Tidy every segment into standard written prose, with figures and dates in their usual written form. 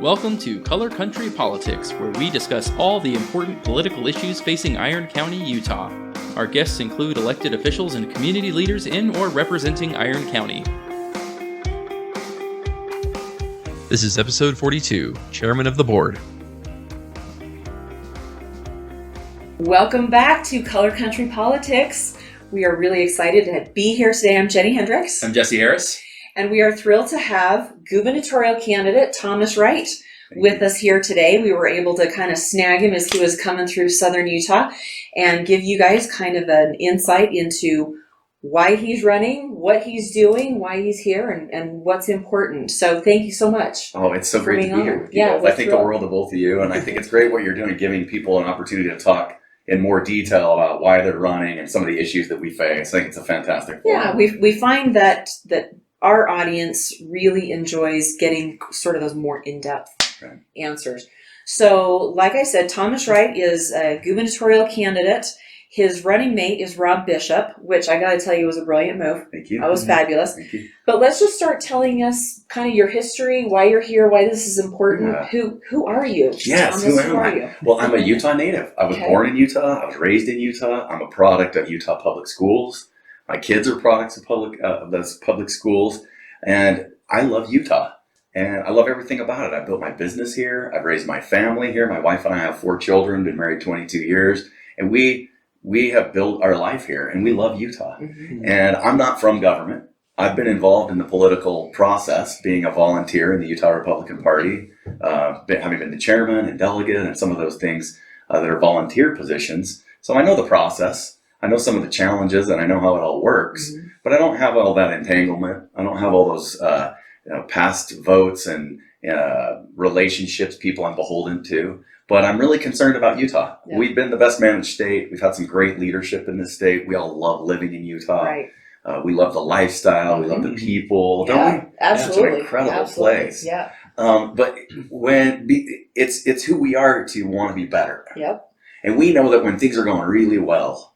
Welcome to Color Country Politics, where we discuss all the important political issues facing Iron County, Utah. Our guests include elected officials and community leaders in or representing Iron County. This is episode 42, Chairman of the Board. Welcome back to Color Country Politics. We are really excited to be here today. I'm Jennie Hendricks. I'm Jesse Harris. And we are thrilled to have gubernatorial candidate Thomas Wright with us here today. We were able to kind of snag him as he was coming through southern Utah and give you guys kind of an insight into why he's running, what he's doing, why he's here, and what's important. So thank you so much. Oh, it's so great to be here. Yeah, I think the world of both of you, and I think it's great what you're doing, giving people an opportunity to talk in more detail about why they're running and some of the issues that we face. I think it's a fantastic forum. Yeah, we find that our audience really enjoys getting sort of those more in-depth answers. So, like I said, Thomas Wright is a gubernatorial candidate. His running mate is Rob Bishop, which I gotta tell you was a brilliant move. Thank you. That was fabulous. Thank you. But let's just start telling us kind of your history, why you're here, why this is important. Who are you? Yes, Thomas, who am I? you? Well, I'm a Utah native. I was born in Utah. I was raised in Utah. I'm a product of Utah public schools. My kids are products of those public schools. And I love Utah. And I love everything about it. I built my business here. I've raised my family here. My wife and I have 4 children, been married 22 years. And we have built our life here, and we love Utah. Mm-hmm. And I'm not from government. I've been involved in the political process, being a volunteer in the Utah Republican Party, having been the chairman and delegate and some of those things that are volunteer positions. So I know the process. I know some of the challenges, and I know how it all works. Mm-hmm. But I don't have all that entanglement. I don't have all those past votes and relationships people I'm beholden to. But I'm really concerned about Utah. Yeah. We've been the best managed state. We've had some great leadership in this state. We all love living in Utah. Right. We love the lifestyle. We love the people. Don't we? Absolutely. It's an incredible place. Yeah. But it's who we are to want to be better. Yep. And we know that when things are going really well,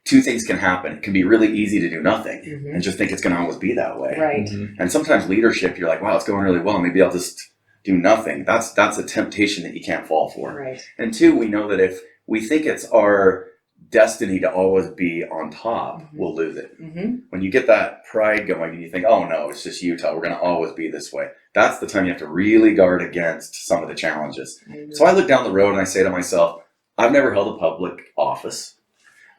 2 things can happen. It can be really easy to do nothing and just think it's going to always be that way. Right. Mm-hmm. And sometimes leadership, you're like, wow, it's going really well. Maybe I'll just do nothing. That's a temptation that you can't fall for. Right. And 2, we know that if we think it's our destiny to always be on top, we'll lose it. Mm-hmm. When you get that pride going and you think, oh no, it's just Utah, we're going to always be this way. That's the time you have to really guard against some of the challenges. Mm-hmm. So I look down the road and I say to myself, I've never held a public office.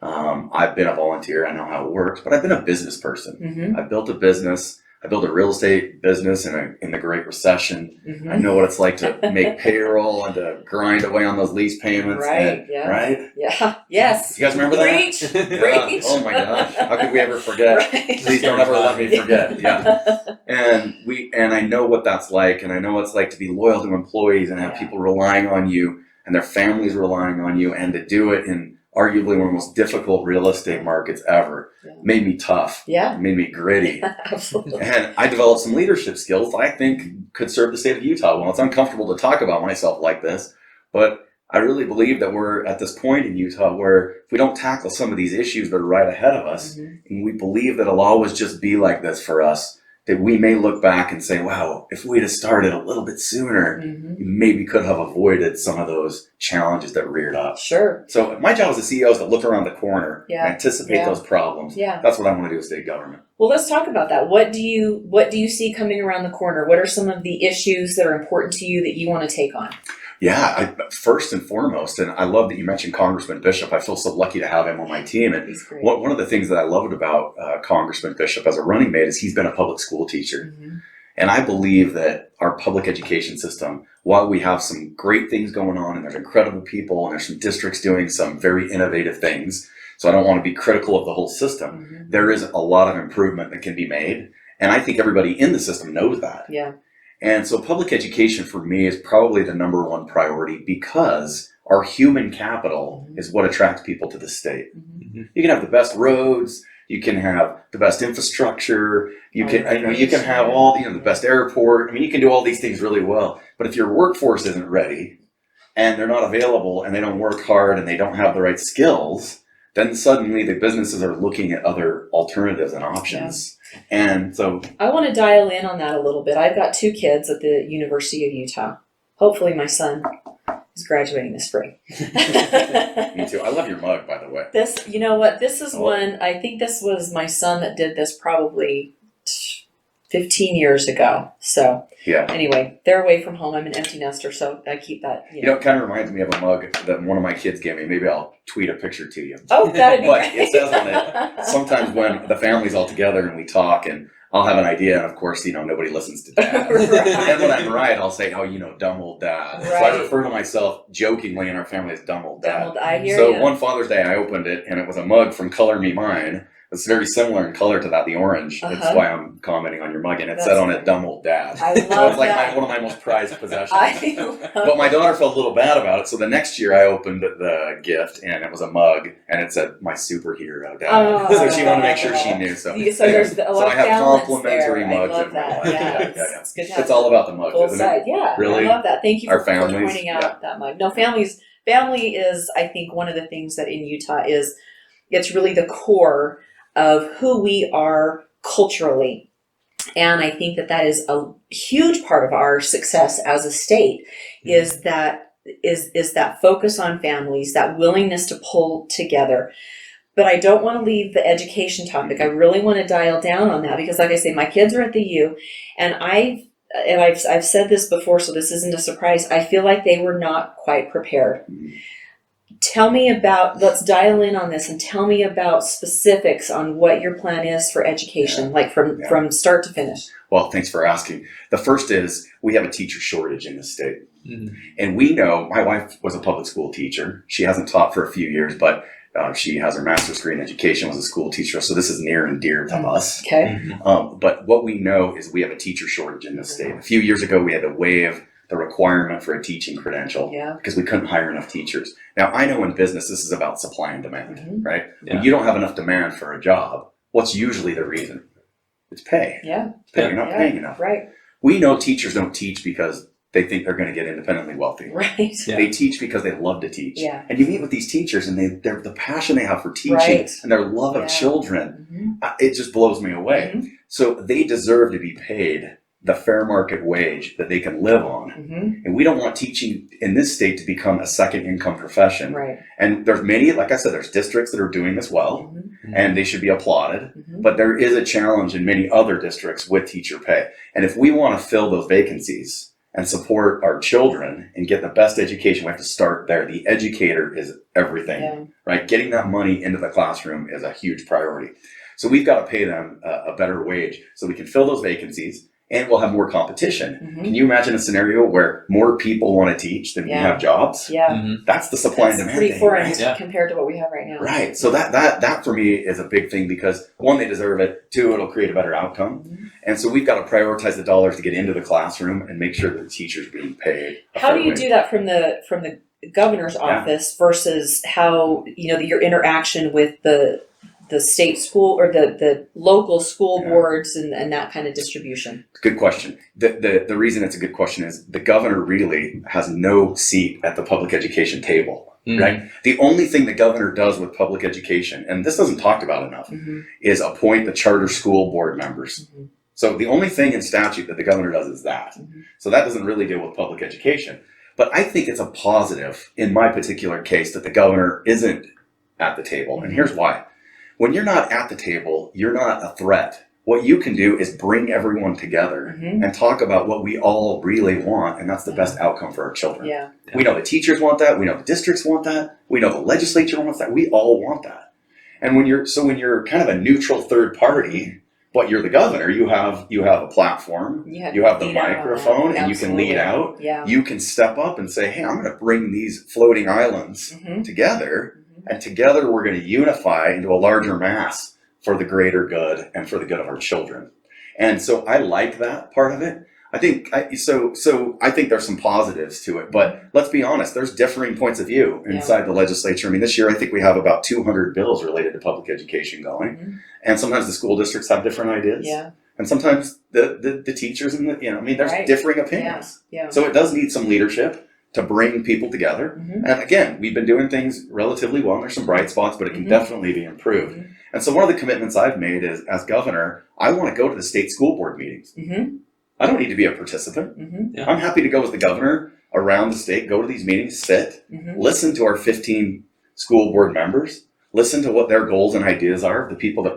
I've been a volunteer. I know how it works, but I've been a business person. Mm-hmm. I built a business. I built a real estate business in the Great Recession. Mm-hmm. I know what it's like to make payroll and to grind away on those lease payments. Right. Right? Yeah. Yes. You guys remember Preach. that? Preach. Oh my gosh. How could we ever forget? Right. Please don't ever let me forget. Yeah. And I know what that's like, and I know what it's like to be loyal to employees and have people relying on you and their families relying on you, and to do it in arguably one of the most difficult real estate markets ever. Made me tough. Yeah. Made me gritty. Absolutely. And I developed some leadership skills that I think could serve the state of Utah well. It's uncomfortable to talk about myself like this, but I really believe that we're at this point in Utah where if we don't tackle some of these issues that are right ahead of us, and we believe that it'll always just be like this for us, that we may look back and say, wow, if we'd have started a little bit sooner, we maybe could have avoided some of those challenges that reared up. Sure. So my job as a CEO is to look around the corner and anticipate those problems. Yeah. That's what I want to do with state government. Well, let's talk about that. What do you see coming around the corner? What are some of the issues that are important to you that you want to take on? Yeah, first and foremost, and I love that you mentioned Congressman Bishop. I feel so lucky to have him on my team. And one of the things that I loved about Congressman Bishop as a running mate is he's been a public school teacher. Mm-hmm. And I believe that our public education system, while we have some great things going on and there's incredible people and there's some districts doing some very innovative things, so I don't want to be critical of the whole system, there is a lot of improvement that can be made. And I think everybody in the system knows that. Yeah. And so public education for me is probably the number one priority because our human capital is what attracts people to the state. Mm-hmm. You can have the best roads, you can have the best infrastructure, you can have all the best airport. I mean, you can do all these things really well. But if your workforce isn't ready and they're not available and they don't work hard and they don't have the right skills, then suddenly the businesses are looking at other alternatives and options. Yeah. And so I want to dial in on that a little bit. I've got 2 kids at the University of Utah. hopefully my son is graduating this spring. Me too. I love your mug, by the way. This, you know what? This is one, I think this was my son that did this probably 15 years ago. So Yeah. anyway, they're away from home. I'm an empty nester, so I keep that. You know, it kind of reminds me of a mug that one of my kids gave me. Maybe I'll tweet a picture to you. Oh, that'd be But great. it says on it, sometimes when the family's all together and we talk and I'll have an idea, and of course, you know, nobody listens to dad. Right. And then when I'm right, I'll say, oh, you know, dumb old dad. So I Right. refer to myself jokingly in our family as dumb old dad. I hear So you. one Father's Day, I opened it, and it was a mug from Color Me Mine. It's very similar in color to that, the orange. That's Uh-huh. why I'm commenting on your mug, and it That's said on it, great. dumb old dad. I So love it's like that. one of my most prized possessions. I love But my daughter felt a little bad about it, so the next year I opened the gift, and it was a mug, and it said, my superhero dad. Oh. So she wanted to make sure she knew. So there's a lot so I of have balance complimentary there. mugs I love in my that. life. Yeah, Yeah. it's good to have It's all about the mug, both isn't sides. it? Yeah, Really? I love that. Thank you Our for families, pointing out yeah. that mug. No, family is, I think, one of the things that in Utah is, it's really the core of who we are culturally. And I think that is a huge part of our success as a state, is that focus on families, that willingness to pull together. But I don't want to leave the education topic. I really want to dial down on that because, like I say, my kids are at the U, and I've said this before, so this isn't a surprise. I feel like they were not quite prepared. Tell me about, let's dial in on this and tell me about specifics on what your plan is for education, like from start to finish. Well, thanks for asking. The first is we have a teacher shortage in the state. Mm-hmm. And we know, my wife was a public school teacher. She hasn't taught for a few years, but she has her master's degree in education, was a school teacher. So this is near and dear to us. Okay. But what we know is we have a teacher shortage in the state. A few years ago, we had to waive the requirement for a teaching credential because we couldn't hire enough teachers. Now, I know in business, this is about supply and demand, right? Yeah. When you don't have enough demand for a job, what's usually the reason? It's pay. Yeah. You're not paying enough. Right. We know teachers don't teach because they think they're going to get independently wealthy. Right. Yeah. They teach because they love to teach. Yeah. And you meet with these teachers and they're the passion they have for teaching Right. and their love of children. It just blows me away. So they deserve to be paid the fair market wage that they can live on. And we don't want teaching in this state to become a second income profession. Right. And there's many, like I said, there's districts that are doing this well and they should be applauded. But there is a challenge in many other districts with teacher pay. And if we want to fill those vacancies and support our children and get the best education, we have to start there. The educator is everything, right? Getting that money into the classroom is a huge priority. So we've got to pay them a better wage so we can fill those vacancies. And we'll have more competition. Can you imagine a scenario where more people want to teach than we have jobs? Yeah. That's the supply and demand pretty thing, foreign right? compared to what we have right now. Right. So that for me is a big thing because one, they deserve it. Two, it'll create a better outcome. And so we've got to prioritize the dollars to get into the classroom and make sure that the teachers are being paid. How do you do that from the governor's office versus how, your interaction with the state school or the local school boards and that kind of distribution? Good question. The reason it's a good question is the governor really has no seat at the public education table, right? The only thing the governor does with public education, and this isn't talked about enough, is appoint the charter school board members. So the only thing in statute that the governor does is that. So that doesn't really deal with public education. But I think it's a positive in my particular case that the governor isn't at the table. And here's why. When you're not at the table, you're not a threat. What you can do is bring everyone together and talk about what we all really want, and that's the best outcome for our children. Yeah. We know the teachers want that. We know the districts want that. We know the legislature wants that. We all want that. And when you're kind of a neutral third party, but you're the governor, you have a platform, you have the microphone, and you can lead out. Yeah. You can step up and say, hey, I'm going to bring these floating islands together. And together we're going to unify into a larger mass for the greater good and for the good of our children. And so I like that part of it. I think there's some positives to it, but let's be honest, there's differing points of view inside the legislature. I mean, this year I think we have about 200 bills related to public education going. And sometimes the school districts have different ideas. Yeah. And sometimes the teachers and there's differing opinions. Yeah. So it does need some leadership to bring people together. And again, we've been doing things relatively well. There's some bright spots, but it can definitely be improved. And so one of the commitments I've made is, as governor, I want to go to the state school board meetings. I don't need to be a participant. I'm happy to go as the governor around the state, go to these meetings, sit, Mm-hmm. listen to our 15 school board members, listen to what their goals and ideas are, the people that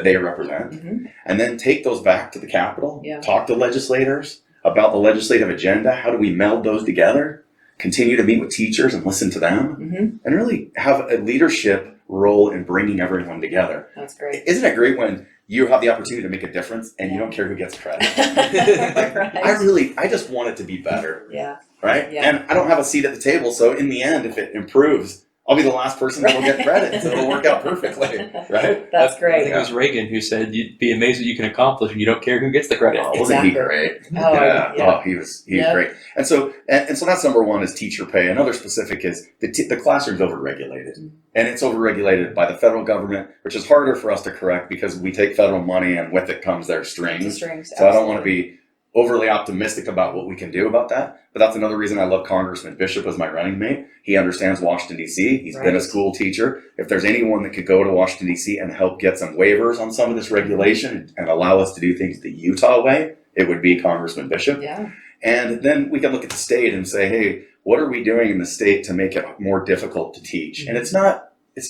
they represent, Mm-hmm. and then take those back to the Capitol, Yeah. talk to legislators about the legislative agenda. How do we meld those together? Continue to meet with teachers and listen to them, Mm-hmm. and really have a leadership role in bringing everyone together. That's great. Isn't it great when you have the opportunity to make a difference and you don't care who gets credit? I just want it to be better, Yeah. right? Yeah. And I don't have a seat at the table, so in the end, if it improves, I'll be the last person that will get credit, so it'll work out perfectly, right? That's I great. think it was Reagan who said, "You'd be amazed what you can accomplish, and you don't care who gets the credit." Oh, wasn't he Exactly. great? Oh, Yeah. yeah. Oh, he was Yep. great. And so that's number one is teacher pay. Another specific is the classroom's overregulated. Mm. And it's overregulated by the federal government, which is harder for us to correct because we take federal money and with it comes their The strings. strings. So I don't want to be overly optimistic about what we can do about that. But that's another reason I love Congressman Bishop as my running mate. He understands Washington, D.C. He's been a Right. school teacher. If there's anyone that could go to Washington, D.C. and help get some waivers on some of this regulation and allow us to do things the Utah way, it would be Congressman Bishop. Yeah. And then we can look at the state and say, hey, what are we doing in the state to make it more difficult to teach? And it's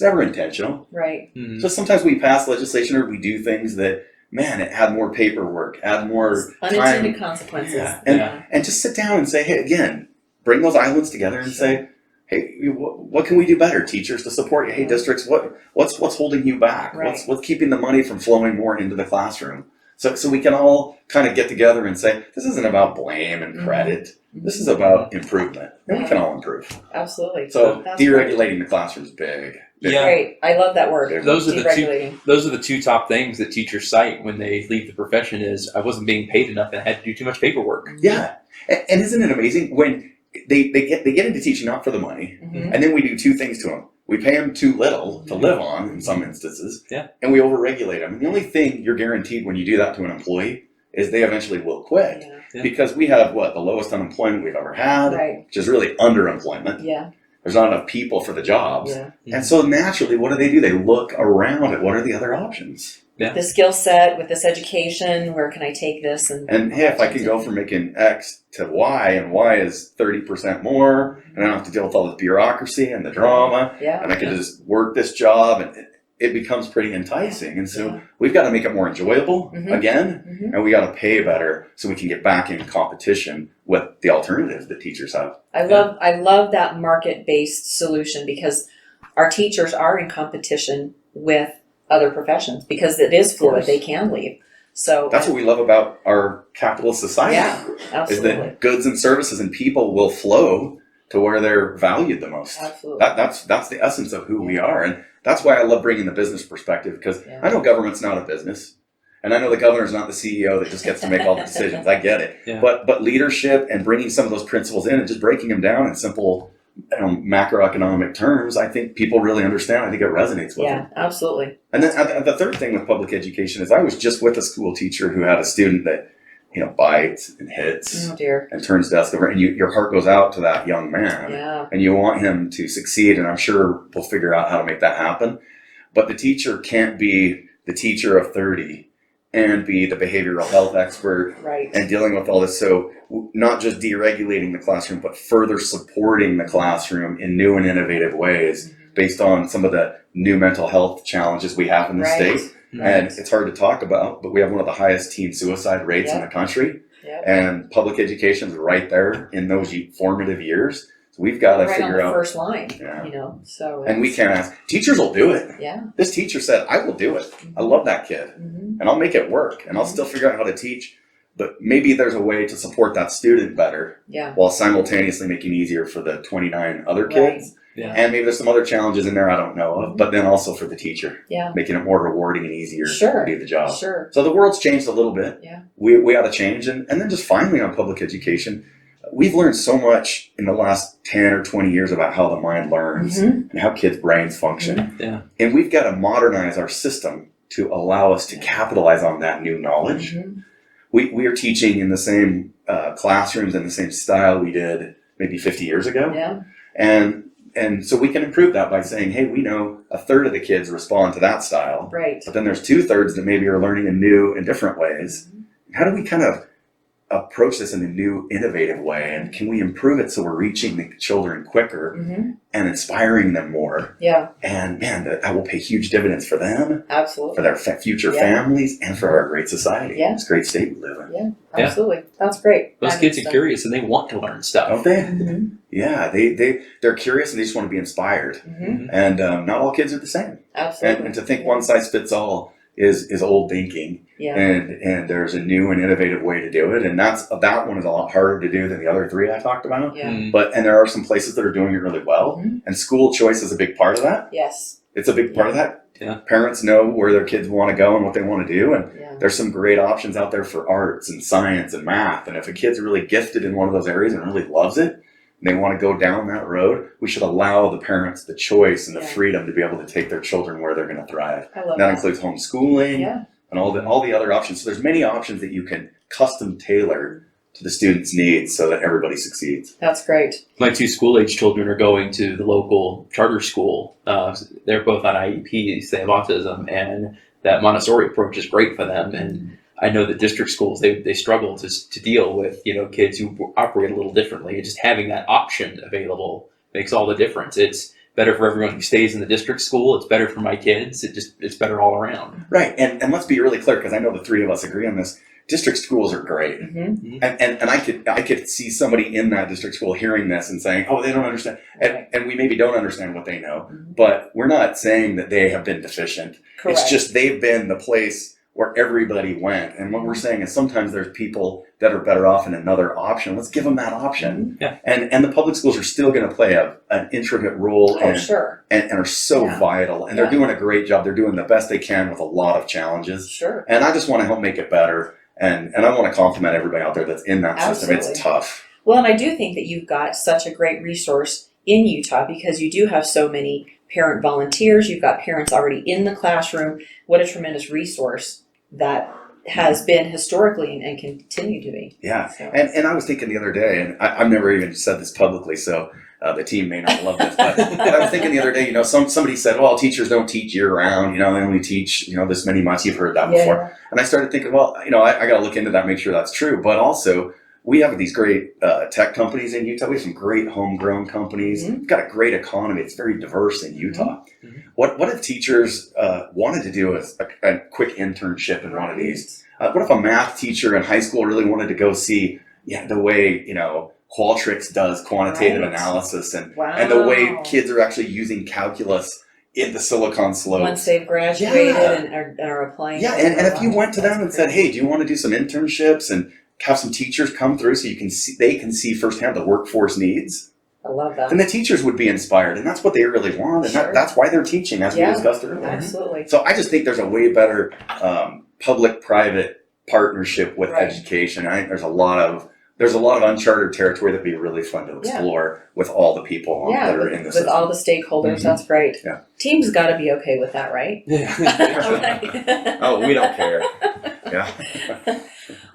never intentional. Right. Mhm. So sometimes we pass legislation or we do things that, man, it had more paperwork, add more Unintended time. consequences. Yeah. Yeah. And just sit down and say, hey, again, bring those islands together and say, hey, what can we do better, teachers, to support you? Hey, districts, what's holding you back? Right. What's keeping the money from flowing more into the classroom? So we can all kind of get together and say, this isn't about blame and credit. This is about improvement. And we can all improve. Absolutely. So That's great. deregulating the classroom is big. Yeah. Great. I love that word. Those are the two. Deregulating. Those are the two top things that teachers cite when they leave the profession: is I wasn't being paid enough and I had to do too much paperwork. Yeah. And isn't it amazing when they get into teaching not for the money, Mhm. and then we do two things to them. We pay them too little to live on in some instances, Yeah. and we overregulate them. And the only thing you're guaranteed when you do that to an employee is they eventually will quit. Yeah. Yeah. Because we have, the lowest unemployment we've ever had, Right. which is really underemployment. Yeah. There's not enough people for the jobs. Yeah. And so naturally, what do? They look around at what are the other options. The skill set with this education, where can I take this? And hey, if I can go from making X to Y, and Y is 30% more, and I don't have to deal with all the bureaucracy and the drama, Yeah. and I can just work this job, and it becomes pretty enticing. And so Yeah. we've got to make it more enjoyable Mhm. again, Mhm. and we got to pay better so we can get back in competition with the alternatives that teachers have. I love that market-based solution, because our teachers are in competition with other professions, because it is fluid. course. They can leave. So That's what we love about our capitalist society. Yeah, Is absolutely. that goods and services and people will flow to where they're valued the most. Absolutely. That's the essence of who we are, and that's why I love bringing the business perspective, because Yeah. I know government's not a business, and I know the governor's not the CEO that just gets to make all the decisions. I get it, Yeah. but leadership and bringing some of those principles in and just breaking them down in simple macroeconomic terms, I think people really understand. I think it resonates with them. Yeah, absolutely. And then the third thing with public education is I was just with a school teacher who had a student that bites and hits Oh dear. and turns desk over, and your heart goes out to that young man. Yeah. And you want him to succeed, and I'm sure we'll figure out how to make that happen. But the teacher can't be the teacher of 30 and be the behavioral health expert Right. and dealing with all this. So not just deregulating the classroom, but further supporting the classroom in new and innovative ways based on some of the new mental health challenges we have in the Right. state. And it's hard to talk about, but we have one of the highest teen suicide rates in the country. Yep. And public education is right there in those formative years. So we've got to Right on figure the out. first line. Yeah. So And we it's- can't ask. Teachers will do it. Yeah. This teacher said, I will do it. I love that kid. Mhm. And I'll make it work. And I'll still figure out how to teach. But maybe there's a way to support that student better Yeah. while simultaneously making it easier for the 29 other kids. Yeah. And maybe there's some other challenges in there I don't know of. But then also for the teacher, Yeah. making it more rewarding and easier Sure. to do the job. Sure. So the world's changed a little bit. Yeah. We ought to change. And then just finally on public education, we've learned so much in the last 10 or 20 years about how the mind learns Mhm. and how kids' brains function. Yeah. And we've got to modernize our system to allow us to capitalize on that new knowledge. Mhm. We are teaching in the same classrooms and the same style we did maybe 50 years ago. Yeah. And so we can improve that by saying, hey, we know a third of the kids respond to that style. Right. But then there's 2/3 that maybe are learning in new and different ways. How do we kind of approach this in a new, innovative way? And can we improve it so we're reaching the children quicker and inspiring them more? Yeah. And man, that will pay huge dividends for them, Absolutely. for their future families, and for our great society. Yeah. It's a great state we live in. Yeah, absolutely. That's great. Those kids are curious and they want to learn stuff. Don't they? Yeah, they're curious and they just want to be inspired. And not all kids are the same. Absolutely. And to think one size fits all is old thinking. Yeah. And there's a new and innovative way to do it. And that one is a lot harder to do than the other three I talked about. Yeah. And there are some places that are doing it really well. And school choice is a big part of that. Yes. It's a big part of that. Yeah. Parents know where their kids want to go and what they want to do. And there's some great options out there for arts and science and math. And if a kid's really gifted in one of those areas and really loves it, and they want to go down that road, we should allow the parents the choice and the freedom to be able to take their children where they're going to thrive. I love that includes homeschooling and all the other options. So there's many options that you can custom tailor to the student's needs so that everybody succeeds. That's great. My 2 school-age children are going to the local charter school. They're both on IEPs. They have autism, and that Montessori approach is great for them. And I know that district schools, they struggle to deal with, kids who operate a little differently. And just having that option available makes all the difference. It's better for everyone who stays in the district school. It's better for my kids. It's better all around. Right. And let's be really clear, because I know the three of us agree on this. District schools are great. And I could see somebody in that district school hearing this and saying, oh, they don't understand. And we maybe don't understand what they know, but we're not saying that they have been deficient. Correct. It's just they've been the place where everybody went. And what we're saying is sometimes there's people that are better off in another option. Let's give them that option. Yeah. And the public schools are still going to play an intricate role and are so vital. And they're doing a great job. They're doing the best they can with a lot of challenges. Sure. And I just want to help make it better. And I want to compliment everybody out there that's in that system. It's tough. Well, and I do think that you've got such a great resource in Utah because you do have so many parent volunteers. You've got parents already in the classroom. What a tremendous resource that has been historically and continue to be. Yeah. So. And I was thinking the other day, and I've never even said this publicly, so the team may not love this, but I was thinking the other day, somebody said, well, teachers don't teach year round, they only teach, this many months. You've heard that before. And I started thinking, well, I got to look into that, make sure that's true. But also, we have these great tech companies in Utah. We have some great homegrown companies. We've got a great economy. It's very diverse in Utah. What if teachers wanted to do a quick internship in one of these? What if a math teacher in high school really wanted to go see the way, Qualtrics does quantitative analysis and the way kids are actually using calculus in the Silicon Slopes. Once they've graduated and are applying. Yeah, and if you went to them and said, hey, do you want to do some internships and have some teachers come through so they can see firsthand the workforce needs? I love that. Then the teachers would be inspired, and that's what they really want, and that's why they're teaching, as we discussed earlier. Absolutely. So I just think there's a way better public-private partnership with education. I think there's a lot of uncharted territory that'd be really fun to explore with all the people that are in the system. With all the stakeholders. That's great. Yeah. Team's got to be okay with that, right? Yeah. Oh, we don't care. Yeah.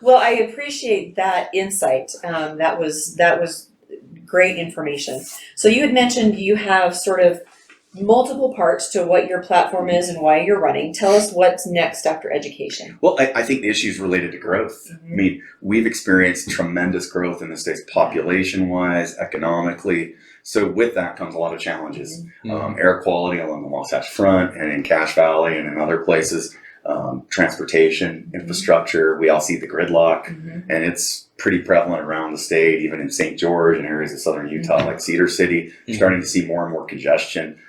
Well, I appreciate that insight. That was great information. So you had mentioned you have sort of multiple parts to what your platform is and why you're running. Tell us what's next after education. Well, I think the issue is related to growth. I mean, we've experienced tremendous growth in the states, population-wise, economically. So with that comes a lot of challenges. Air quality along the Wasatch Front and in Cache Valley and in other places. Transportation, infrastructure. We all see the gridlock, and it's pretty prevalent around the state, even in St. George and areas of southern Utah like Cedar City. You're starting to see more and more congestion,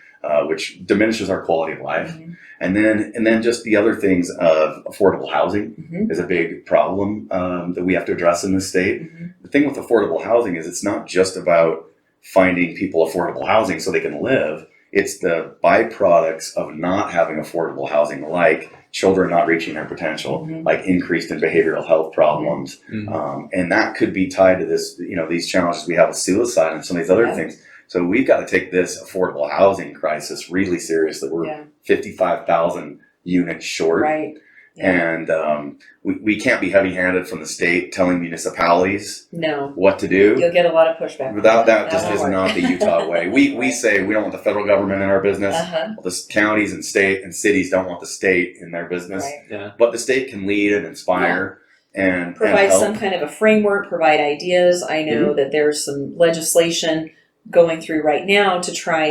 which diminishes our quality of life. And then just the other things of affordable housing is a big problem that we have to address in this state. The thing with affordable housing is it's not just about finding people affordable housing so they can live. It's the byproducts of not having affordable housing, like children not reaching their potential, like increased in behavioral health problems. And that could be tied to this, these challenges we have with suicide and some of these other things. So we've got to take this affordable housing crisis really seriously. We're 55,000 units short. Right. And we can't be heavy-handed from the state telling municipalities what to do. You'll get a lot of pushback. Without that, just is not the Utah way. We say we don't want the federal government in our business. Well, the counties and state and cities don't want the state in their business. But the state can lead and inspire. Provide help. some kind of a framework, provide ideas. I know that there's some legislation going through right now to try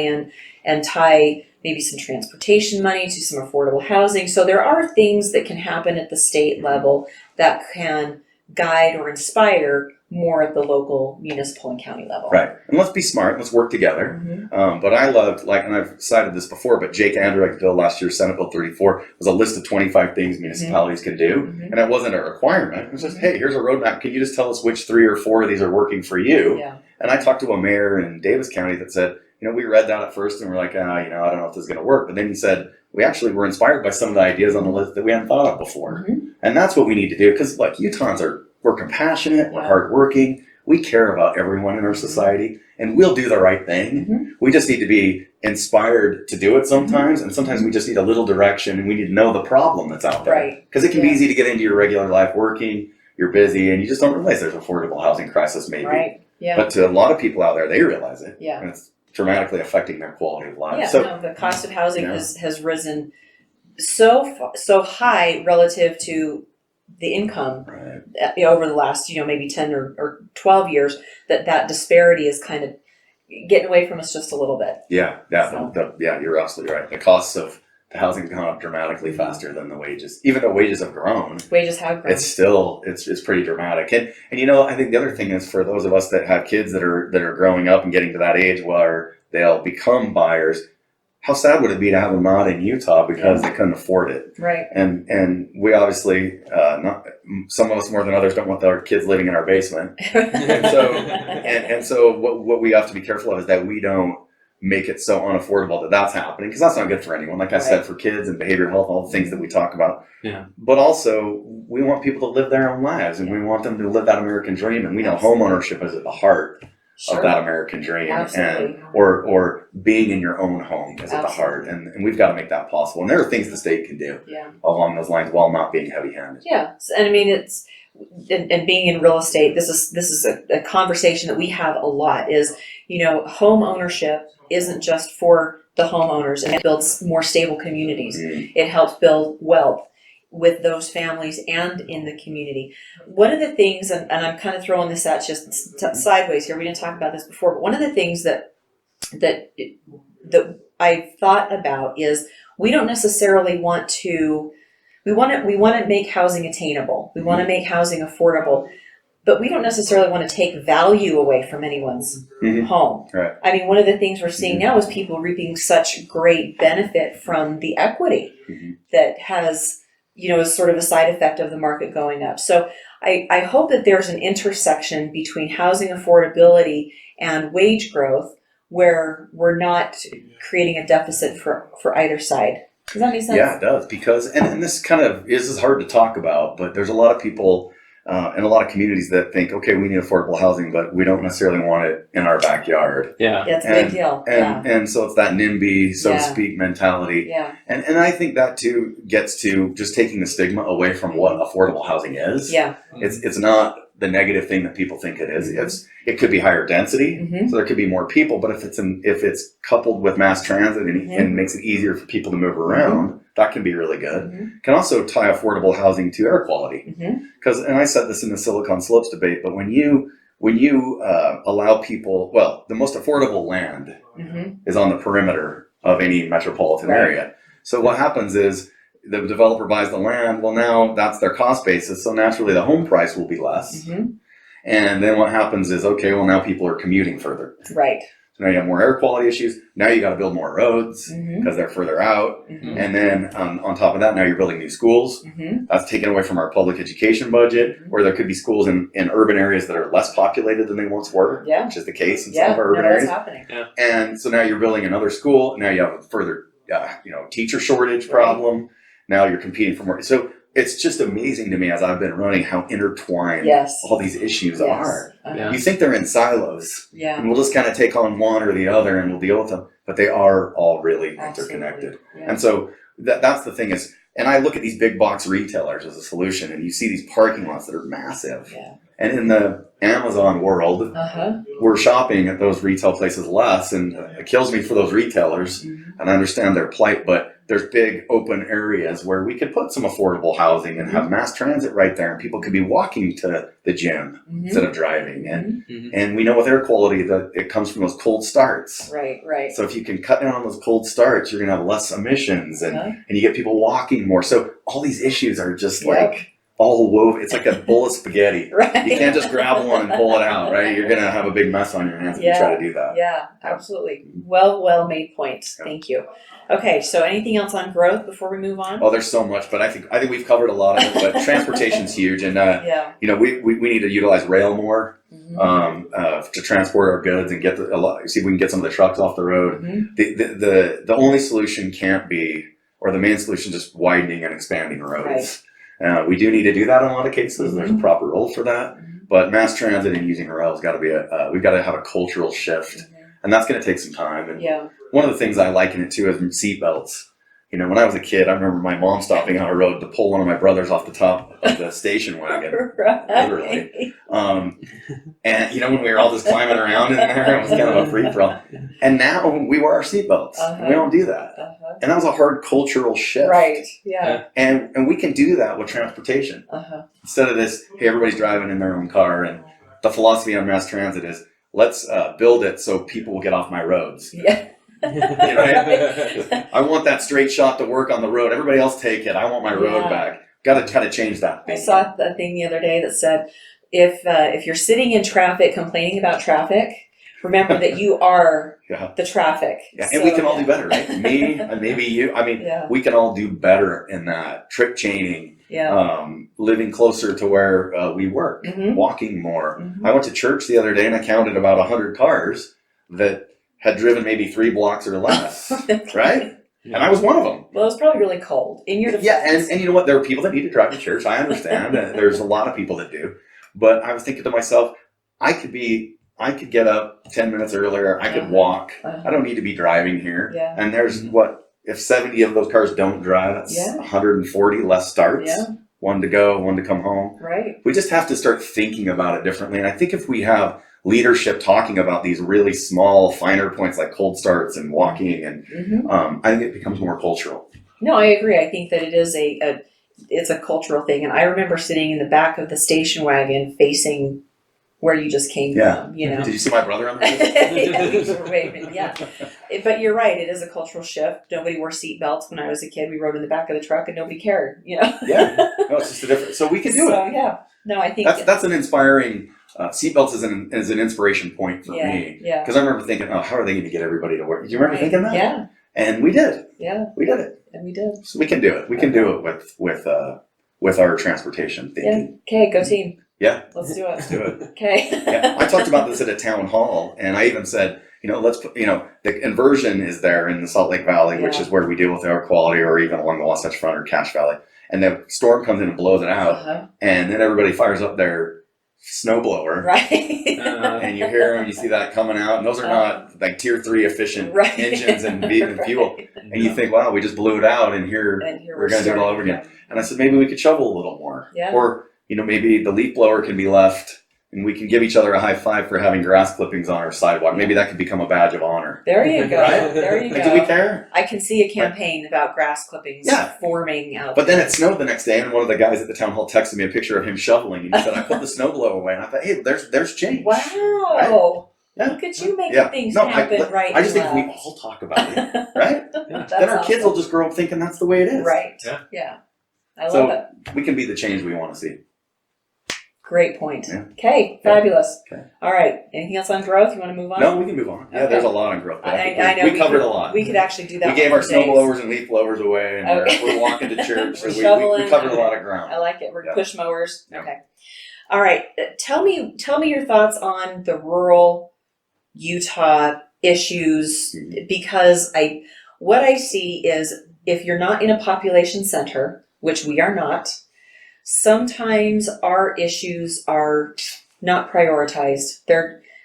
and tie maybe some transportation money to some affordable housing. So there are things that can happen at the state level that can guide or inspire more at the local, municipal, and county level. Right. And let's be smart. Let's work together. But I loved, and I've cited this before, but Jake Hendricks' bill last year, Senate Bill 34, was a list of 25 things municipalities can do. And it wasn't a requirement. It was just, hey, here's a roadmap. Can you just tell us which 3 or 4 of these are working for you? Yeah. And I talked to a mayor in Davis County that said, we read that at first and we're like, I don't know if this is going to work. But then he said, we actually were inspired by some of the ideas on the list that we hadn't thought of before. And that's what we need to do. Because Utahns we're compassionate, we're hardworking, we care about everyone in our society, and we'll do the right thing. We just need to be inspired to do it sometimes, and sometimes we just need a little direction, and we need to know the problem that's out there. Right. Because it can be easy to get into your regular life working, you're busy, and you just don't realize there's an affordable housing crisis maybe. Right. Yeah. But to a lot of people out there, they realize it. Yeah. And it's dramatically affecting their quality of life. Yeah, So, no, the cost of housing has risen so high relative to the income over the last maybe 10 or 12 years that disparity is kind of getting away from us just a little bit. Yeah, you're absolutely right. The costs of the housing have gone up dramatically faster than the wages. Even though wages have grown, wages have grown. It's still it's pretty dramatic. And I think the other thing is for those of us that have kids that are growing up and getting to that age where they'll become buyers, how sad would it be to have them not in Utah because they couldn't afford it? Right. And we obviously, not some of us more than others, don't want our kids living in our basement. and so what we have to be careful of is that we don't make it so unaffordable that's happening, because that's not good for anyone. Like I said, for kids and behavioral health, all the things that we talk about. Yeah. But also, we want people to live their own lives, and we want them to live that American dream. And we know homeownership is at the heart of that American dream. Absolutely. And or being in your own home is at the heart. And we've got to make that possible. And there are things the state can do along those lines while not being heavy-handed. Yeah. And I mean, it's and being in real estate, this is a conversation that we have a lot is, home ownership isn't just for the homeowners, and it builds more stable communities. It helps build wealth with those families and in the community. One of the things, and I'm kind of throwing this out just sideways here, we didn't talk about this before, but one of the things that I thought about is we don't necessarily want to, we want to make housing attainable. We want to make housing affordable, but we don't necessarily want to take value away from anyone's home. Right. I mean, one of the things we're seeing now is people reaping such great benefit from the equity that has, is sort of a side effect of the market going up. So I hope that there's an intersection between housing affordability and wage growth where we're not creating a deficit for either side. Does that make sense? Yeah, it does. Because, and this kind of is hard to talk about, but there's a lot of people in a lot of communities that think, okay, we need affordable housing, but we don't necessarily want it in our backyard. Yeah, it's a big deal. And so it's that NIMBY, so to speak, mentality. Yeah. And I think that too gets to just taking the stigma away from what affordable housing is. Yeah. It's not the negative thing that people think it is. It could be higher density, so there could be more people, but if it's coupled with mass transit and makes it easier for people to move around, that can be really good. Can also tie affordable housing to air quality. Because, and I said this in the Silicon Slopes debate, but when you allow people, the most affordable land is on the perimeter of any metropolitan area. So what happens is the developer buys the land. Well, now that's their cost basis. So naturally the home price will be less. And then what happens is, okay, well, now people are commuting further. Right. So now you have more air quality issues. Now you got to build more roads because they're further out. And then on top of that, now you're building new schools. That's taken away from our public education budget, where there could be schools in urban areas that are less populated than they once were, which is the case in some of our urban areas. That's happening. And so now you're building another school. Now you have a further, teacher shortage problem. Now you're competing for more. So it's just amazing to me as I've been running how intertwined all these issues are. You think they're in silos, and we'll just kind of take on one or the other and we'll deal with them, but they are all really interconnected. And so that's the thing is, and I look at these big box retailers as a solution, and you see these parking lots that are massive. And in the Amazon world, we're shopping at those retail places less, and it kills me for those retailers, and I understand their plight, but there's big open areas where we could put some affordable housing and have mass transit right there, and people could be walking to the gym instead of driving. And we know with air quality that it comes from those cold starts. Right. So if you can cut down on those cold starts, you're going to have less emissions, and you get people walking more. So all these issues are just like all woven. It's like a bowl of spaghetti. Right. You can't just grab one and pull it out, right? You're going to have a big mess on your hands if you try to do that. Yeah, absolutely. Well made points. Thank you. Okay, so anything else on growth before we move on? Oh, there's so much, but I think we've covered a lot of it. But transportation's huge, and you know, we need to utilize rail more to transport our goods and see if we can get some of the trucks off the road. The only solution can't be, or the main solution, just widening and expanding roads. We do need to do that in a lot of cases. There's a proper role for that, but mass transit and using rail has got to be we've got to have a cultural shift, and that's going to take some time. And one of the things I liken it to is seat belts. You know, when I was a kid, I remember my mom stopping on a road to pull one of my brothers off the top of the station wagon, literally. And you know, when we were all just climbing around in there, it was kind of a free for all. And now we wear our seatbelts. And we don't do that. And that was a hard cultural shift. Right. Yeah. And we can do that with transportation. Instead of this, hey, everybody's driving in their own car. And the philosophy on mass transit is, let's build it so people will get off my roads. Yeah. I want that straight shot to work on the road. Everybody else take it. I want my road back. Got to kind of change that thing. I saw a thing the other day that said, if you're sitting in traffic complaining about traffic, remember that you are the traffic. Yeah, and we can all do better, right? Me and maybe you. I mean, we can all do better in that. Trip chaining, living closer to where we work, walking more. I went to church the other day and I counted about 100 cars that had driven maybe 3 blocks or less, right? And I was one of them. Well, it was probably really cold. In your defense. Yeah, and you know what? There are people that need to drive to church. I understand. There's a lot of people that do. But I was thinking to myself, I could get up 10 minutes earlier. I could walk. I don't need to be driving here. Yeah. And there's if 70 of those cars don't drive, that's 140 less starts. Yeah. One to go, one to come home. Right. We just have to start thinking about it differently. And I think if we have leadership talking about these really small, finer points like cold starts and walking, and I think it becomes more cultural. No, I agree. I think that it is it's a cultural thing. And I remember sitting in the back of the station wagon facing where you just came from. You know, did you see my brother on that? Yeah. But you're right. It is a cultural shift. Nobody wore seat belts when I was a kid. We rode in the back of the truck and nobody cared. You know. No, it's just a different. So we can do it. So no, I think that's an inspiring. Seatbelts is an inspiration point for me. Yeah. Because I remember thinking, how are they going to get everybody to work? Do you remember thinking that? Yeah. And we did. Yeah. We did it. And we did. So we can do it. We can do it with our transportation thinking. Yeah. Okay, go team. Yeah. Let's do it. Let's do it. Okay. I talked about this at a town hall, and I even said, let's put, the inversion is there in the Salt Lake Valley, which is where we deal with air quality, or even along the Wasatch Front or Cache Valley. And the storm comes in and blows it out, and then everybody fires up their snowblower, right? And you hear them, you see that coming out, and those are not like tier 3 efficient engines and fuel. And you think, wow, we just blew it out, and here we're going to do it all over again. And I said, maybe we could shovel a little more, or maybe the leaf blower can be left, and we can give each other a high five for having grass clippings on our sidewalk. Maybe that could become a badge of honor. There you go. Right? There you go. Do we care? I can see a campaign about grass clippings forming out. But then it snowed the next day, and one of the guys at the town hall texted me a picture of him shoveling, and he said, I put the snowblower away. And I thought, hey, there's change. Wow. Right? Yeah. Look at you making things happen right. I just think if we all talk about it, right? Then our kids will just grow up thinking that's the way it is. Right. Yeah. I love it. We can be the change we want to see. Great point. Okay, fabulous. Okay. All right. Anything else on growth? You want to move on? No, we can move on. Yeah, there's a lot on growth. I know we covered a lot. We could actually do that. We gave our snow blowers and leaf blowers away, and we're walking to church. So we covered a lot of ground. I like it. We're push mowers. Yeah. Okay. All right. Tell me your thoughts on the rural Utah issues, because what I see is if you're not in a population center, which we are not, sometimes our issues are not prioritized.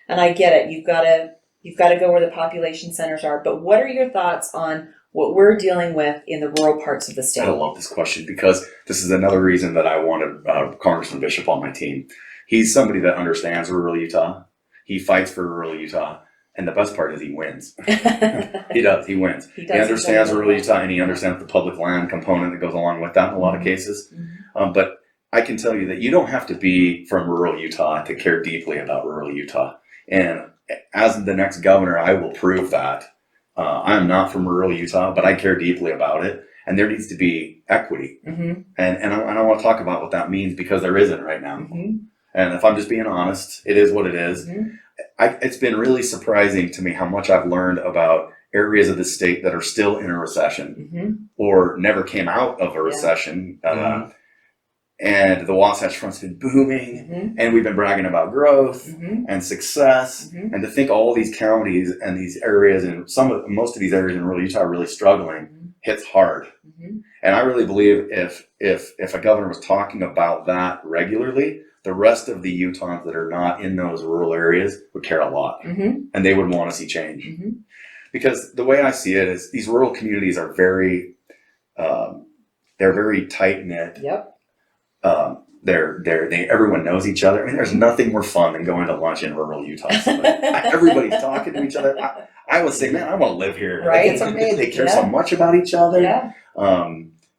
And I get it. You've got to go where the population centers are. But what are your thoughts on what we're dealing with in the rural parts of the state? I love this question, because this is another reason that I wanted Congressman Bishop on my team. He's somebody that understands rural Utah. He fights for rural Utah. And the best part is he wins. He does. He wins. He understands rural Utah, and he understands the public land component that goes along with that in a lot of cases. But I can tell you that you don't have to be from rural Utah to care deeply about rural Utah. And as the next governor, I will prove that. I'm not from rural Utah, but I care deeply about it. And there needs to be equity. And I want to talk about what that means, because there isn't right now. And if I'm just being honest, it is what it is. It's been really surprising to me how much I've learned about areas of the state that are still in a recession or never came out of a recession. And the Wasatch Front's been booming, and we've been bragging about growth and success. And to think all these counties and these areas, and most of these areas in rural Utah are really struggling, hits hard. And I really believe if a governor was talking about that regularly, the rest of the Utahns that are not in those rural areas would care a lot, and they would want to see change. Because the way I see it is, these rural communities are very, they're very tight knit. Everyone knows each other. I mean, there's nothing more fun than going to lunch in rural Utah. Everybody's talking to each other. I would say, man, I want to live here. Right. It's amazing. They care so much about each other.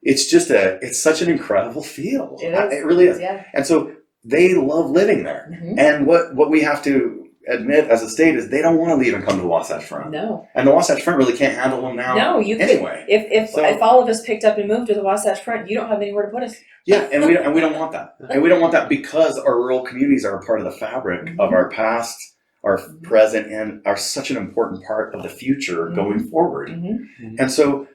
It's just it's such an incredible feel. It really is. And so they love living there. And what we have to admit as a state is they don't want to leave and come to the Wasatch Front. And the Wasatch Front really can't handle them now. Anyway. If all of us picked up and moved to the Wasatch Front, you don't have anywhere to put us. And we don't want that. And we don't want that, because our rural communities are a part of the fabric of our past, our present, and are such an important part of the future going forward. And so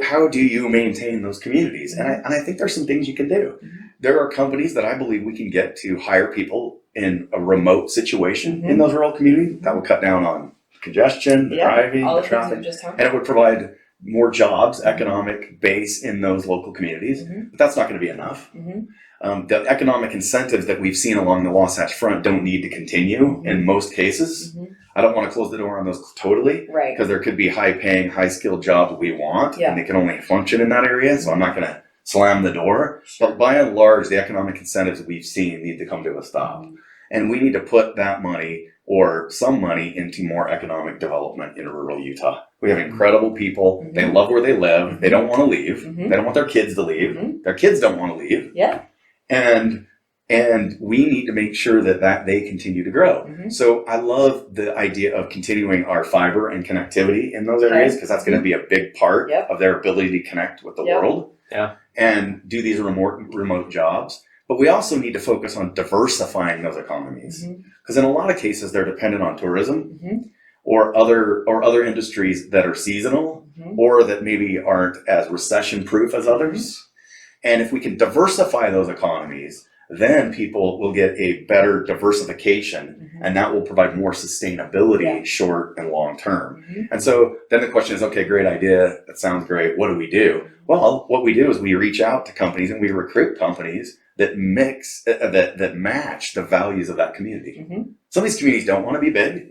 how do you maintain those communities? And I think there's some things you can do. There are companies that I believe we can get to hire people in a remote situation in those rural communities. That will cut down on congestion, the driving, the traffic, and it would provide more jobs, economic base in those local communities. But that's not going to be enough. The economic incentives that we've seen along the Wasatch Front don't need to continue in most cases. I don't want to close the door on those totally, because there could be high-paying, high-skilled jobs we want, and they can only function in that area. So I'm not going to slam the door. But by and large, the economic incentives we've seen need to come to a stop. And we need to put that money, or some money, into more economic development in rural Utah. We have incredible people. They love where they live. They don't want to leave. They don't want their kids to leave. Their kids don't want to leave. And we need to make sure that they continue to grow. So I love the idea of continuing our fiber and connectivity in those areas, because that's going to be a big part of their ability to connect with the world and do these remote jobs. But we also need to focus on diversifying those economies, because in a lot of cases they're dependent on tourism or other industries that are seasonal or that maybe aren't as recession proof as others. And if we can diversify those economies, then people will get a better diversification, and that will provide more sustainability short and long term. And so then the question is, okay, great idea. That sounds great. What do we do? Well, what we do is we reach out to companies and we recruit companies that that match the values of that community. Some of these communities don't want to be big.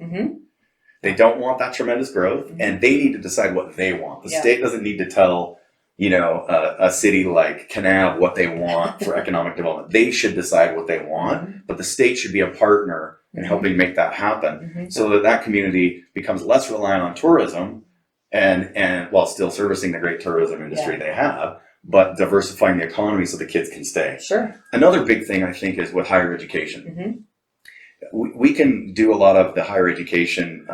They don't want that tremendous growth, and they need to decide what they want. The state doesn't need to tell a city like Kanab what they want for economic development. They should decide what they want, but the state should be a partner in helping make that happen, so that community becomes less reliant on tourism, and while still servicing the great tourism industry they have, but diversifying the economy so the kids can stay. Another big thing, I think, is with higher education. We can do a lot of the higher education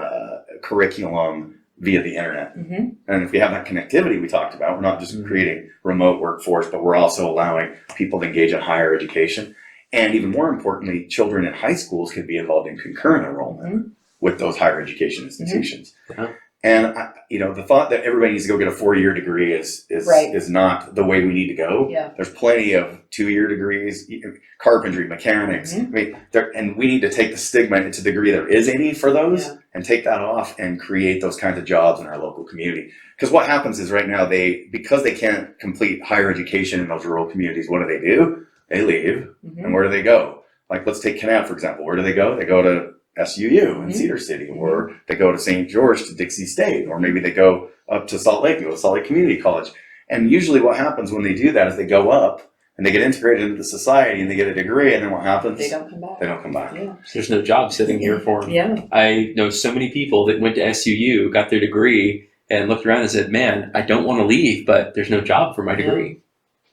curriculum via the internet. And if we have that connectivity we talked about, we're not just creating remote workforce, but we're also allowing people to engage in higher education. And even more importantly, children in high schools can be involved in concurrent enrollment with those higher education institutions. And the thought that everybody needs to go get a 4-year degree is not the way we need to go. There's plenty of 2-year degrees, carpentry, mechanics. I mean, and we need to take the stigma to the degree there is any for those, and take that off and create those kinds of jobs in our local community. Because what happens is right now, because they can't complete higher education in those rural communities, what do? They leave. And where do they go? Like, let's take Kanab, for example. Where do they go? They go to SUU in Cedar City, or they go to St. George to Dixie State, or maybe they go up to Salt Lake, they go to Salt Lake Community College. And usually what happens when they do that is they go up and they get integrated into the society and they get a degree, and then what happens? They don't come back. They don't come back. Yeah. There's no job sitting here for them. Yeah. I know so many people that went to SUU, got their degree, and looked around and said, man, I don't want to leave, but there's no job for my degree.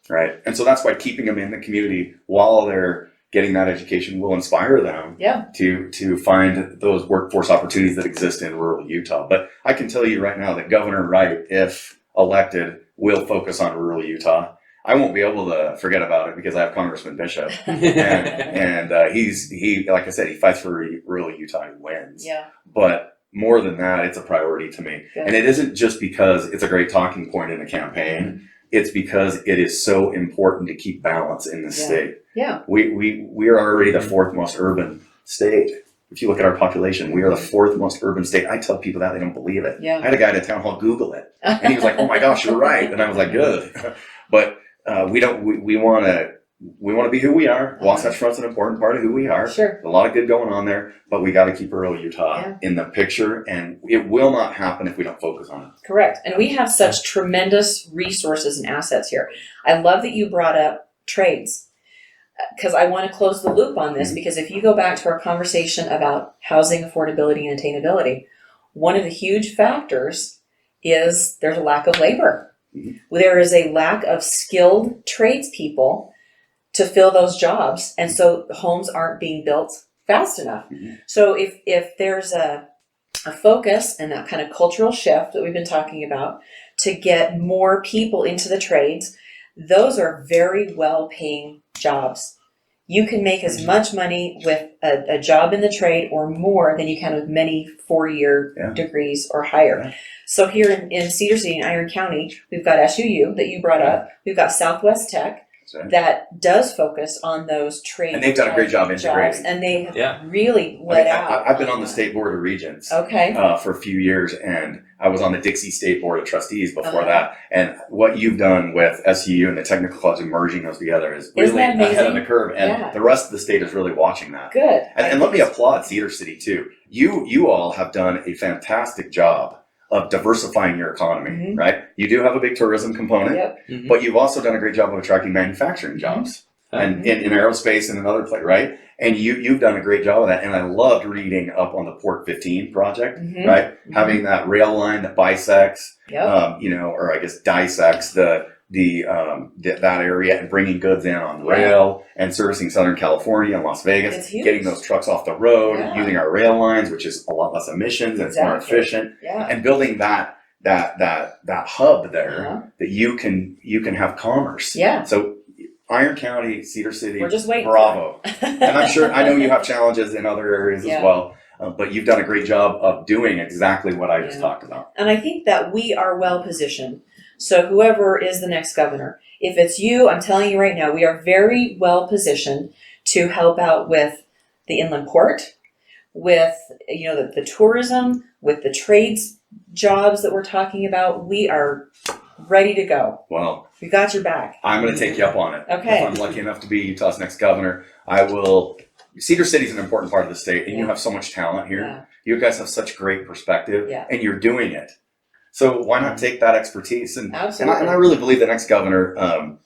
Right. And so that's why keeping them in the community while they're getting that education will inspire them to find those workforce opportunities that exist in rural Utah. But I can tell you right now that Governor Wright, if elected, will focus on rural Utah. I won't be able to forget about it because I have Congressman Bishop, and he like I said, he fights for rural Utah and wins. Yeah. But more than that, it's a priority to me, Good. and it isn't just because it's a great talking point in a campaign. It's because it is so important to keep balance in the state. Yeah. We are already the fourth most urban state. If you look at our population, we are the fourth most urban state. I tell people that, they don't believe it. Yeah. I had a guy at a town hall Google it, and he was like, "Oh my gosh, you're right," and I was like, "Good," but we want to be who we are. Wasatch Front's an important part of who we are. Sure. There's a lot of good going on there, but we got to keep rural Utah in the picture, and it will not happen if we don't focus on it. Correct. And we have such tremendous resources and assets here. I love that you brought up trades, because I want to close the loop on this, because if you go back to our conversation about housing affordability and attainability, one of the huge factors is there's a lack of labor. There is a lack of skilled tradespeople to fill those jobs, and so homes aren't being built fast enough. So if there's a focus and that kind of cultural shift that we've been talking about to get more people into the trades, those are very well paying jobs. You can make as much money with a job in the trade or more than you can with many 4-year degrees or higher. So here in Cedar City and Iron County, we've got SUU that you brought up. We've got Southwest Tech that does focus on those trade. And they've done a great job integrating. Jobs, and they have really let out. I've been on the state board of regents for a few years, and I was on the Dixie State Board of Trustees before that. And what you've done with SUU and the technical college and merging those together is really ahead of the curve. And the rest of the state is really watching that. Good. And let me applaud Cedar City too. You all have done a fantastic job of diversifying your economy, right? You do have a big tourism component, but you've also done a great job of attracting manufacturing jobs and in aerospace and another place, right? And you've done a great job of that. And I loved reading up on the Port 15 project, right? Having that rail line that bisects, or I guess dissects that area and bringing goods in on rail and servicing Southern California and Las Vegas, getting those trucks off the road, using our rail lines, which is a lot less emissions and it's more efficient, and building that hub there that you can have commerce. So Iron County, Cedar City, we're just waiting. Bravo. And I know you have challenges in other areas as well. But you've done a great job of doing exactly what I just talked about. And I think that we are well positioned. So whoever is the next governor, if it's you, I'm telling you right now, we are very well positioned to help out with the inland port, with the tourism, with the trades jobs that we're talking about. We are ready to go. Well, we got your back. I'm going to take you up on it. Okay. If I'm lucky enough to be Utah's next governor, I will. Cedar City is an important part of the state, and you have so much talent here. You guys have such great perspective, and you're doing it. So why not take that expertise? And I really believe the next governor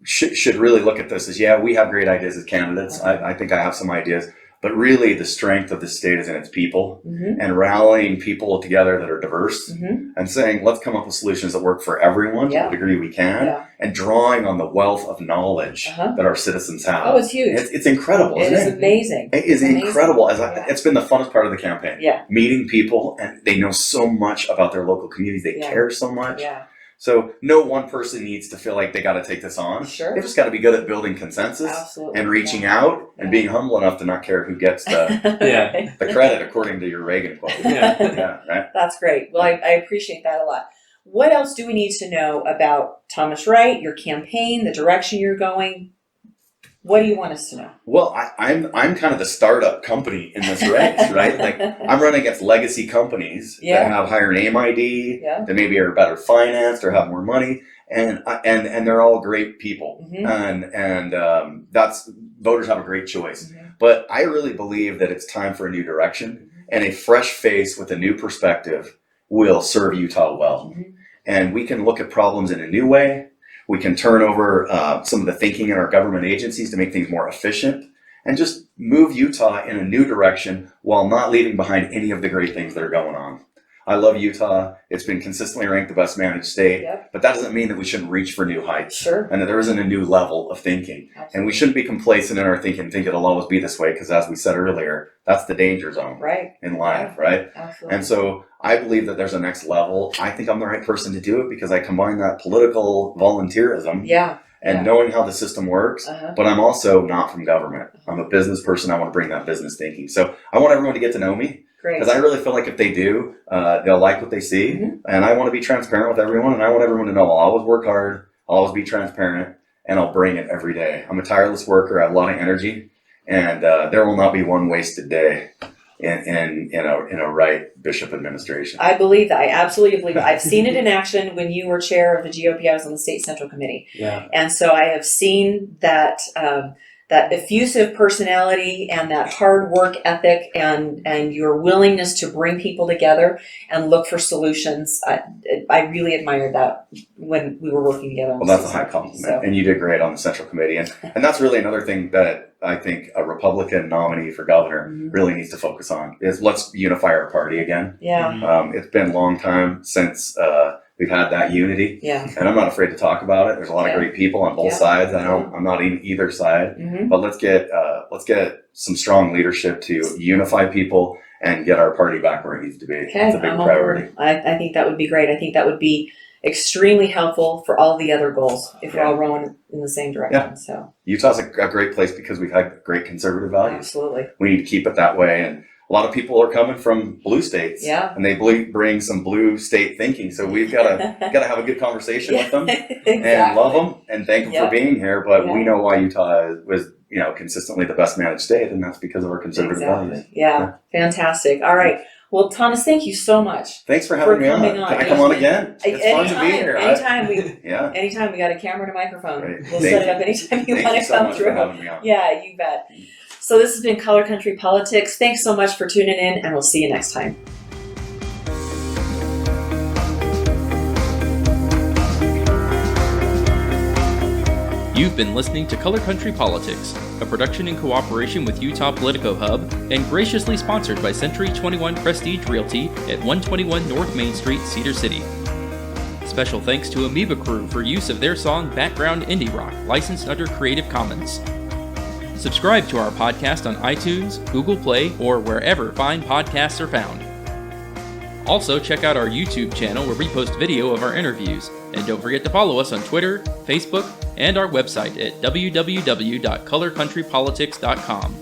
should really look at this as, we have great ideas as candidates. I think I have some ideas. But really, the strength of the state is in its people and rallying people together that are diverse and saying, let's come up with solutions that work for everyone to the degree we can and drawing on the wealth of knowledge that our citizens have. Oh, it's huge. It's incredible, isn't it? It is amazing. It is incredible. It's been the funnest part of the campaign. Meeting people, and they know so much about their local communities. They care so much. So no one person needs to feel like they got to take this on. Sure. They've just got to be good at building consensus and reaching out and being humble enough to not care who gets the credit, according to your Reagan quote. Right? That's great. Well, I appreciate that a lot. What else do we need to know about Thomas Wright, your campaign, the direction you're going? What do you want us to know? Well, I'm kind of the startup company in this race, right? Like I'm running against legacy companies that have higher name ID, that maybe are better financed or have more money, and they're all great people, and that's voters have a great choice. But I really believe that it's time for a new direction, and a fresh face with a new perspective will serve Utah well, and we can look at problems in a new way. We can turn over some of the thinking in our government agencies to make things more efficient and just move Utah in a new direction while not leaving behind any of the great things that are going on. I love Utah. It's been consistently ranked the best managed state, but that doesn't mean that we shouldn't reach for new heights. Sure. And that there isn't a new level of thinking. Absolutely. And we shouldn't be complacent in our thinking and think it'll always be this way, because as we said earlier, that's the danger zone in life, right? Absolutely. And so I believe that there's a next level. I think I'm the right person to do it because I combine that political volunteerism and knowing how the system works, but I'm also not from government. I'm a business person. I want to bring that business thinking. So I want everyone to get to know me. Because I really feel like if they do, they'll like what they see. And I want to be transparent with everyone. And I want everyone to know I'll always work hard, I'll always be transparent, and I'll bring it every day. I'm a tireless worker. I have a lot of energy. And there will not be one wasted day in a Wright Bishop administration. I believe that. I absolutely believe it. I've seen it in action when you were chair of the GOP. I was on the state central committee. And so I have seen that that effusive personality and that hard work ethic and your willingness to bring people together and look for solutions. I really admired that when we were working together. Well, that's a high compliment. So. And you did great on the Central Committee. And that's really another thing that I think a Republican nominee for governor really needs to focus on is let's unify our party again. It's been a long time since we've had that unity. And I'm not afraid to talk about it. There's a lot of great people on both sides. I'm not in either side. But let's get some strong leadership to unify people and get our party back where it needs to be. It's a big priority. I think that would be great. I think that would be extremely helpful for all the other goals if we're all rowing in the same direction. So Utah's a great place because we've had great conservative values. Absolutely. We need to keep it that way. And a lot of people are coming from blue states, and they bring some blue state thinking. So we've got to have a good conversation with them and love them and thank them for being here. But we know why Utah was, consistently the best managed state, and that's because of our conservative values. Fantastic. All right. Well, Thomas, thank you so much. Thanks for having me on. Can I come on again? It's fun to be here. Anytime we got a camera and a microphone. Great. We'll set it up anytime you want to come through. For having me on. Yeah, you bet. So this has been Color Country Politics. Thanks so much for tuning in, and we'll see you next time. You've been listening to Color Country Politics, a production in cooperation with Utah Politico Hub and graciously sponsored by Century 21 Prestige Realty at 121 North Main Street, Cedar City. Special thanks to Amoeba Crew for use of their song Background Indie Rock, licensed under Creative Commons. Subscribe to our podcast on iTunes, Google Play, or wherever fine podcasts are found. Also, check out our YouTube channel where we post video of our interviews. And don't forget to follow us on Twitter, Facebook, and our website at www.colorcountrypolitics.com.